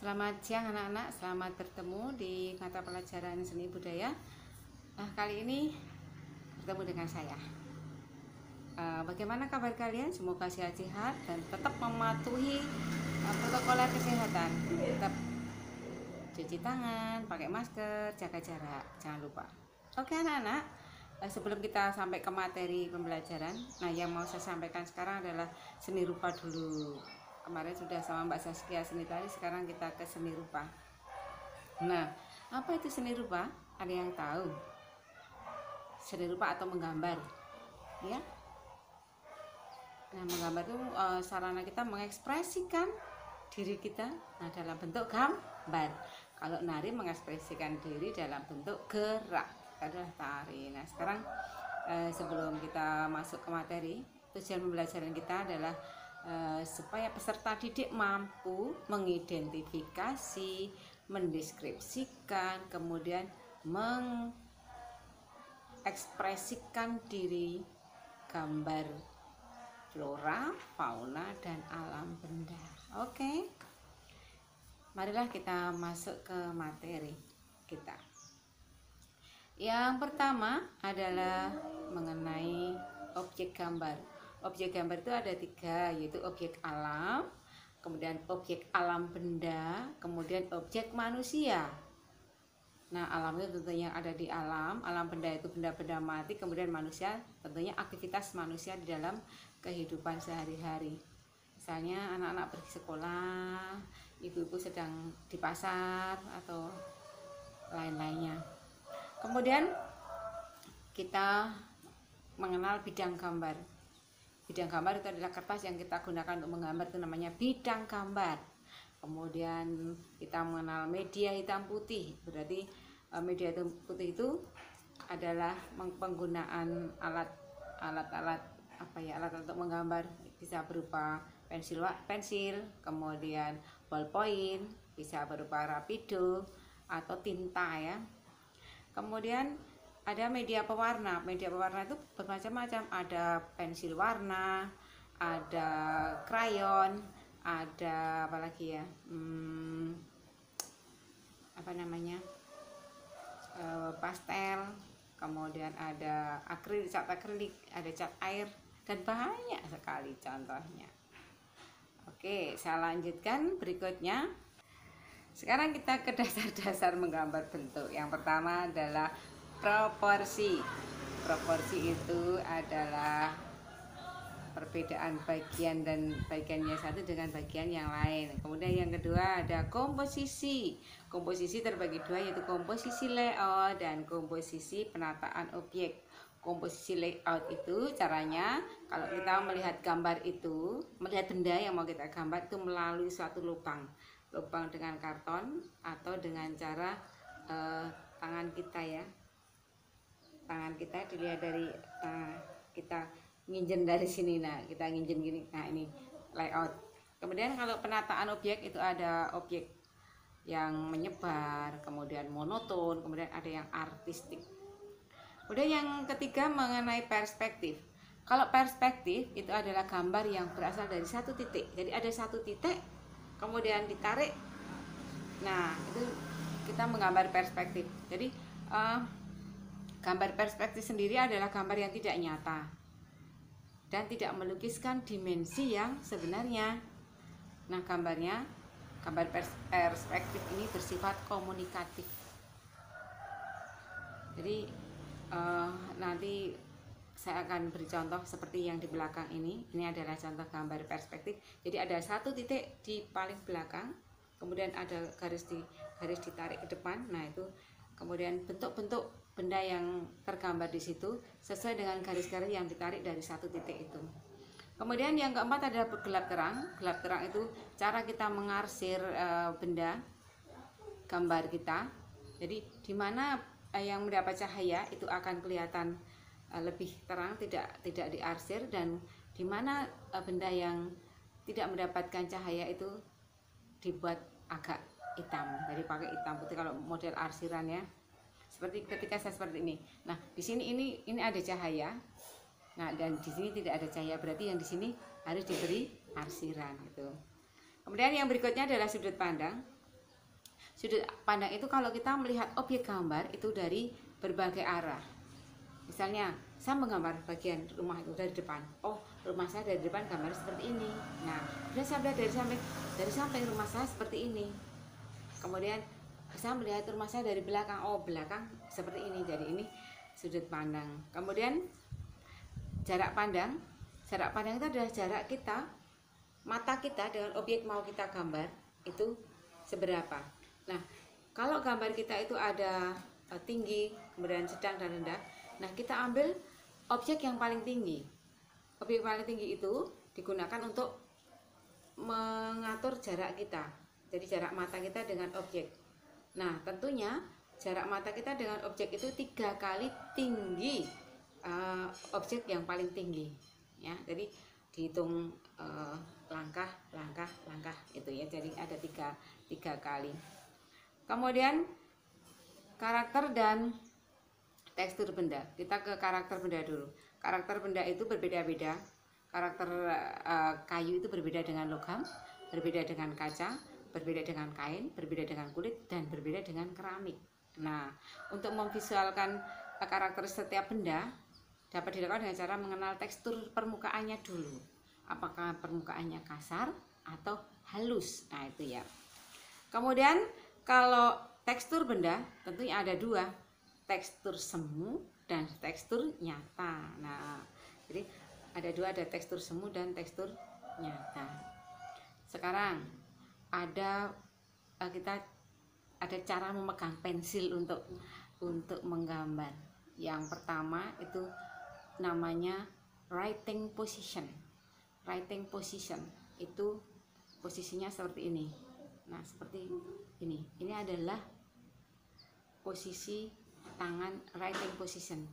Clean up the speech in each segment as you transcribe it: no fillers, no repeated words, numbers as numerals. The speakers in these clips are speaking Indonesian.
Selamat siang anak-anak, selamat bertemu di mata pelajaran seni budaya. Nah, kali ini bertemu dengan saya. Bagaimana kabar kalian? Semoga sehat-sehat dan tetap mematuhi protokol kesehatan. Tetap cuci tangan, pakai masker, jaga jarak, jangan lupa. Oke anak-anak, sebelum kita sampai ke materi pembelajaran, nah yang mau saya sampaikan sekarang adalah seni rupa dulu. Kemarin sudah sama Mbak Saskia seni tari, sekarang kita ke seni rupa. Nah, apa itu seni rupa? Ada yang tahu? Seni rupa atau menggambar, ya? Nah, menggambar itu sarana kita mengekspresikan diri kita, nah dalam bentuk gambar. Kalau nari mengekspresikan diri dalam bentuk gerak, adalah tari. Nah, sekarang sebelum kita masuk ke materi, tujuan pembelajaran kita adalah supaya peserta didik mampu mengidentifikasi, mendeskripsikan, kemudian mengekspresikan diri gambar flora, fauna, dan alam benda. Oke, marilah kita masuk ke materi kita. Yang pertama adalah mengenai objek gambar. Objek gambar itu ada 3, yaitu objek alam, kemudian objek alam benda, kemudian objek manusia. Nah, alam itu tentunya ada di alam benda itu benda-benda mati, kemudian manusia tentunya aktivitas manusia di dalam kehidupan sehari-hari. Misalnya anak-anak pergi sekolah, ibu-ibu sedang di pasar, atau lain-lainnya. Kemudian kita mengenal bidang gambar. Bidang gambar itu adalah kertas yang kita gunakan untuk menggambar, itu namanya bidang gambar. Kemudian kita mengenal media hitam putih, berarti media hitam putih itu adalah penggunaan alat untuk menggambar, bisa berupa pensil, kemudian ballpoint, bisa berupa rapido atau tinta ya. Kemudian ada media pewarna. Media pewarna itu bermacam-macam, ada pensil warna, ada krayon, ada apalagi ya, pastel, kemudian ada cat akrilik, ada cat air, dan banyak sekali contohnya. Oke, saya lanjutkan berikutnya. Sekarang kita ke dasar-dasar menggambar bentuk. Yang pertama adalah proporsi. Proporsi itu adalah perbedaan bagian dan bagiannya satu dengan bagian yang lain. Kemudian yang kedua ada komposisi. Komposisi terbagi 2, yaitu komposisi layout dan komposisi penataan objek. Komposisi layout itu caranya, kalau kita melihat gambar itu, melihat benda yang mau kita gambar itu melalui suatu lubang dengan karton atau dengan cara tangan kita ya. Tangan kita dilihat dari kita nginjen dari sini, nah kita nginjen gini, nah ini layout. Kemudian kalau penataan objek itu ada objek yang menyebar, kemudian monoton, kemudian ada yang artistik. Kemudian yang ketiga mengenai perspektif. Kalau perspektif itu adalah gambar yang berasal dari satu titik, jadi ada satu titik kemudian ditarik, nah itu kita menggambar perspektif. Jadi gambar perspektif sendiri adalah gambar yang tidak nyata dan tidak melukiskan dimensi yang sebenarnya. Nah, gambar perspektif ini bersifat komunikatif. Jadi nanti saya akan beri contoh seperti yang di belakang ini. Ini adalah contoh gambar perspektif. Jadi ada satu titik di paling belakang, kemudian ada garis ditarik ke depan. Nah, itu kemudian bentuk-bentuk benda yang tergambar di situ sesuai dengan garis-garis yang ditarik dari satu titik itu. Kemudian yang keempat adalah gelap terang. Gelap terang itu cara kita mengarsir benda gambar kita. Jadi di mana yang mendapat cahaya itu akan kelihatan lebih terang, tidak diarsir, dan di mana benda yang tidak mendapatkan cahaya itu dibuat agak hitam. Jadi pakai hitam putih kalau model arsiran ya. Seperti ketika saya seperti ini. Nah, di sini ini ada cahaya. Nah, dan di sini tidak ada cahaya, berarti yang di sini harus diberi arsiran gitu. Kemudian yang berikutnya adalah sudut pandang. Sudut pandang itu kalau kita melihat objek gambar itu dari berbagai arah. Misalnya saya menggambar bagian rumah itu dari depan. Oh, rumah saya dari depan gambar seperti ini. Nah, kemudian saya melihat dari samping rumah saya seperti ini. Kemudian saya melihat rumah saya dari belakang. Oh, belakang seperti ini. Jadi ini sudut pandang. Kemudian jarak pandang. Jarak pandang itu adalah jarak kita, mata kita dengan objek mau kita gambar itu seberapa. Nah, kalau gambar kita itu ada tinggi, kemudian sedang dan rendah. Nah, kita ambil objek yang paling tinggi. Objek paling tinggi itu digunakan untuk mengatur jarak kita. Jadi jarak mata kita dengan objek. Nah, tentunya jarak mata kita dengan objek itu 3 kali tinggi objek yang paling tinggi. Ya, jadi dihitung langkah itu ya. Jadi ada tiga kali. Kemudian karakter dan tekstur benda. Kita ke karakter benda dulu. Karakter benda itu berbeda-beda. Karakter kayu itu berbeda dengan logam, berbeda dengan kaca, berbeda dengan kain, berbeda dengan kulit, dan berbeda dengan keramik. Nah, untuk memvisualkan karakter setiap benda dapat dilakukan dengan cara mengenal tekstur permukaannya dulu. Apakah permukaannya kasar atau halus? Nah, itu ya. Kemudian kalau tekstur benda tentunya ada 2. Tekstur semu dan tekstur nyata. Nah, jadi ada 2, ada tekstur semu dan tekstur nyata. Sekarang kita ada cara memegang pensil untuk menggambar. Yang pertama itu namanya writing position. Writing position itu posisinya seperti ini. Nah, seperti ini. Ini adalah posisi tangan, writing position.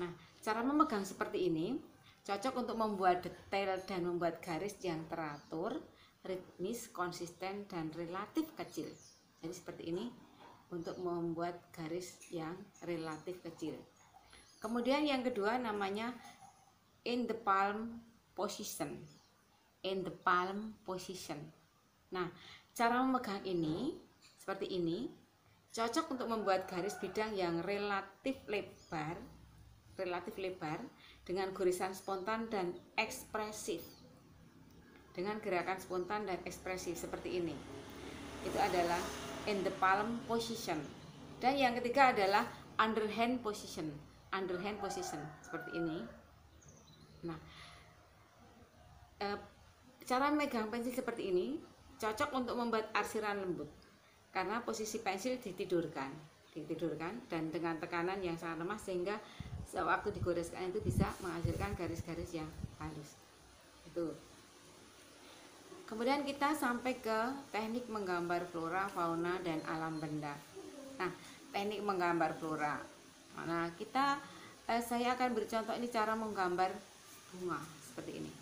Nah, cara memegang seperti ini cocok untuk membuat detail dan membuat garis yang teratur, ritmis, konsisten, dan relatif kecil. Jadi seperti ini untuk membuat garis yang relatif kecil. Kemudian yang kedua namanya in the palm position. In the palm position. Nah, cara memegang ini seperti ini cocok untuk membuat garis bidang yang relatif lebar dengan garisan spontan dan ekspresif. Dengan gerakan spontan dan ekspresif seperti ini. Itu adalah in the palm position. Dan yang ketiga adalah underhand position. Underhand position seperti ini. Nah, cara memegang pensil seperti ini cocok untuk membuat arsiran lembut. Karena posisi pensil ditidurkan dan dengan tekanan yang sangat lemah sehingga sewaktu digoreskan itu bisa menghasilkan garis-garis yang halus. Itu. Kemudian kita sampai ke teknik menggambar flora, fauna, dan alam benda. Nah, teknik menggambar flora. Nah, saya akan beri contoh ini cara menggambar bunga seperti ini.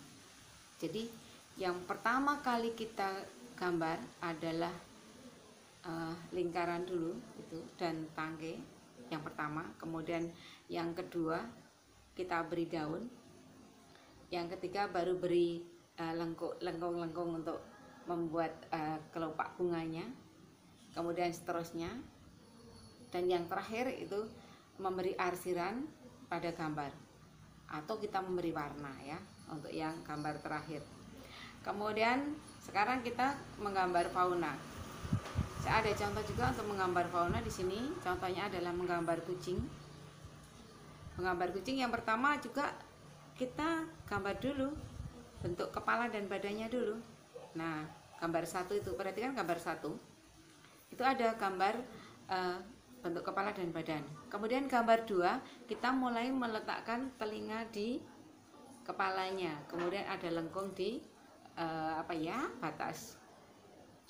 Jadi, yang pertama kali kita gambar adalah lingkaran dulu itu dan tangkai yang pertama, kemudian yang kedua kita beri daun, yang ketiga baru beri lengkung untuk membuat kelopak bunganya, kemudian seterusnya, dan yang terakhir itu memberi arsiran pada gambar atau kita memberi warna ya untuk yang gambar terakhir. Kemudian sekarang kita menggambar fauna. Saya ada contoh juga untuk menggambar fauna di sini. Contohnya adalah menggambar kucing. Menggambar kucing yang pertama juga kita gambar dulu bentuk kepala dan badannya dulu. Nah, gambar 1 itu perhatikan gambar 1. Itu ada gambar bentuk kepala dan badan. Kemudian gambar 2 kita mulai meletakkan telinga di kepalanya. Kemudian ada lengkung di batas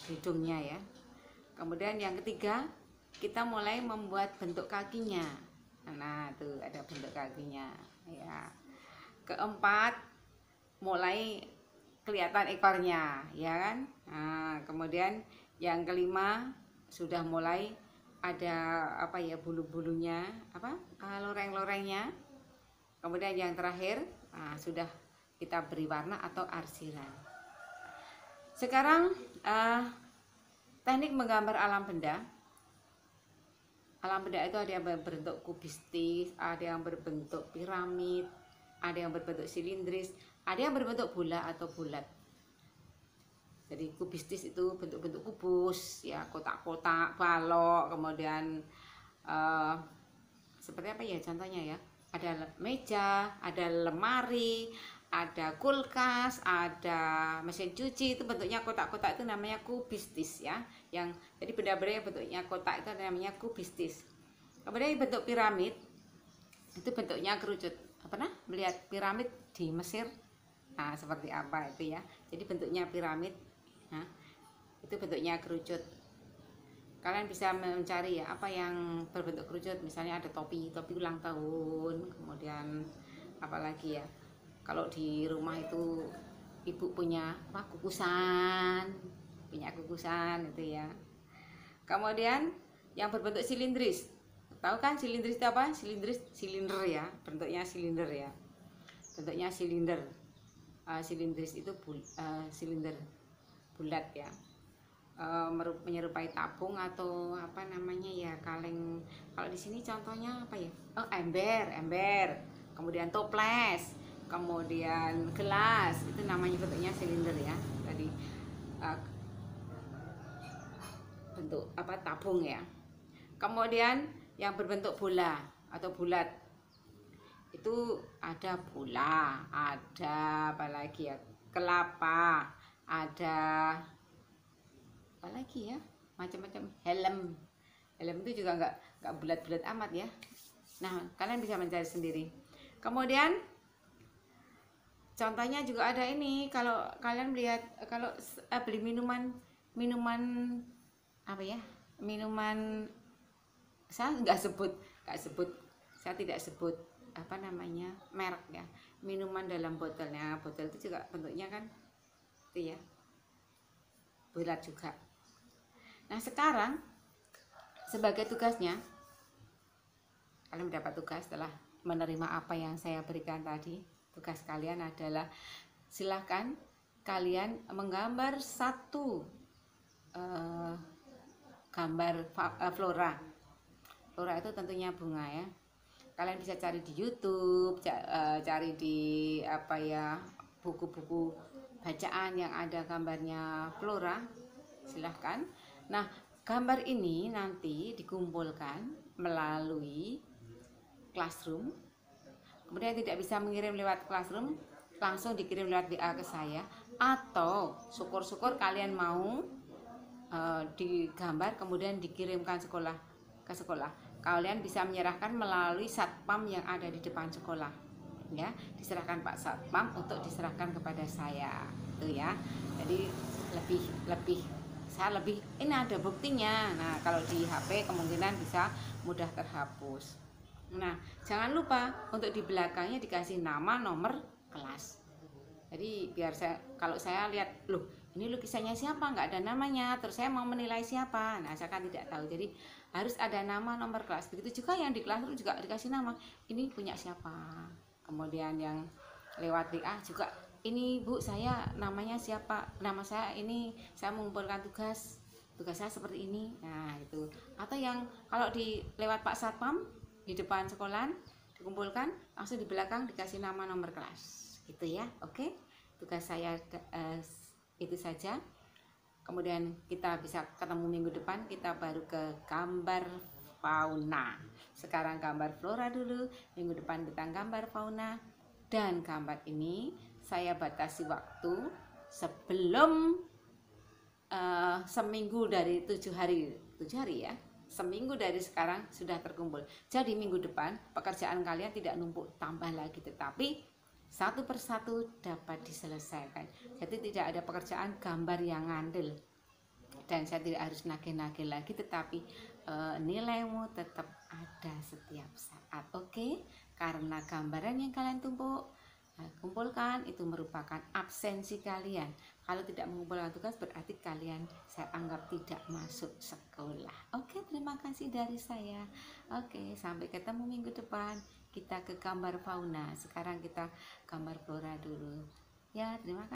hidungnya ya. Kemudian yang ketiga kita mulai membuat bentuk kakinya. Nah, tuh ada bentuk kakinya ya. Keempat mulai kelihatan ekornya ya kan. Nah, kemudian yang kelima sudah mulai ada bulu-bulunya, loreng-lorengnya. Kemudian yang terakhir sudah kita beri warna atau arsiran. Sekarang Teknik menggambar alam benda. Alam benda itu ada yang berbentuk kubistis, ada yang berbentuk piramid, ada yang berbentuk silindris, ada yang berbentuk bola atau bulat. Jadi kubistis itu bentuk-bentuk kubus, ya, kotak-kotak, balok, kemudian seperti apa ya contohnya ya? Ada meja, ada lemari, ada kulkas, ada mesin cuci, itu bentuknya kotak-kotak, itu namanya kubistis ya. Jadi benda-benda yang bentuknya kotak itu namanya kubistis. Kemudian bentuk piramid itu bentuknya kerucut. Pernah melihat piramid di Mesir? Nah, seperti apa itu ya? Jadi bentuknya piramid. Nah, itu bentuknya kerucut. Kalian bisa mencari ya apa yang berbentuk kerucut, misalnya ada topi ulang tahun, kemudian apalagi ya, kalau di rumah itu ibu punya kukusan itu ya. Kemudian yang berbentuk silindris, tahu kan silindris itu apa? Silinder ya, bentuknya silinder ya, bentuknya silinder. Silindris itu silinder bulat ya. Menyerupai tabung atau apa namanya ya, kaleng. Kalau di sini contohnya apa ya? Ember, kemudian toples, kemudian gelas, itu namanya bentuknya silinder ya. Tadi bentuk apa, tabung ya. Kemudian yang berbentuk bola atau bulat itu ada bola, ada apa lagi ya, kelapa, ada apalagi ya, macam-macam, helm itu juga nggak bulat-bulat amat ya. Nah, kalian bisa mencari sendiri. Kemudian contohnya juga ada ini, kalau kalian melihat, kalau beli minuman apa ya, minuman, saya tidak sebut apa namanya merek ya, minuman dalam botolnya. Botol itu juga bentuknya kan itu ya, bulat juga. Nah, sekarang sebagai tugasnya, kalian mendapat tugas setelah menerima apa yang saya berikan tadi. Tugas kalian adalah silahkan kalian menggambar satu gambar flora. Flora itu tentunya bunga ya. Kalian bisa cari di YouTube, cari di apa ya, buku-buku bacaan yang ada gambarnya flora, silahkan. Nah, gambar ini nanti dikumpulkan melalui Classroom. Kemudian tidak bisa mengirim lewat Classroom, langsung dikirim lewat WA ke saya, atau syukur-syukur kalian mau digambar kemudian dikirimkan ke sekolah. Kalian bisa menyerahkan melalui satpam yang ada di depan sekolah ya, diserahkan Pak Satpam untuk diserahkan kepada saya itu ya. Jadi lebih ini ada buktinya. Nah, kalau di HP kemungkinan bisa mudah terhapus. Nah, jangan lupa untuk di belakangnya dikasih nama, nomor, kelas. Jadi biar kalau saya lihat, loh ini lukisannya siapa, nggak ada namanya, terus saya mau menilai siapa, nah saya kan tidak tahu. Jadi harus ada nama, nomor, kelas. Begitu juga yang di kelas juga dikasih nama, ini punya siapa. Kemudian yang lewat WA juga, ini Bu, saya namanya siapa, nama saya ini, saya mengumpulkan tugas saya seperti ini. Nah itu. Atau yang kalau di lewat Pak Satpam di depan sekolahan dikumpulkan, langsung di belakang dikasih nama, nomor kelas gitu ya. Oke, tugas saya itu saja. Kemudian kita bisa ketemu minggu depan, kita baru ke gambar fauna. Sekarang gambar flora dulu, minggu depan kita gambar fauna. Dan gambar ini saya batasi waktu sebelum seminggu dari 7 hari ya, seminggu dari sekarang sudah terkumpul. Jadi minggu depan pekerjaan kalian tidak numpuk tambah lagi, tetapi satu persatu dapat diselesaikan. Jadi tidak ada pekerjaan gambar yang ngandel, dan saya tidak harus nagih-nagih lagi, tetapi nilaimu tetap ada setiap saat. Oke? Karena gambaran yang kalian kumpulkan itu merupakan absensi kalian. Kalau tidak mengumpulkan tugas berarti kalian saya anggap tidak masuk sekolah. Oke, terima kasih dari saya. Oke, sampai ketemu minggu depan. Kita ke gambar fauna. Sekarang kita gambar flora dulu. Ya, terima kasih.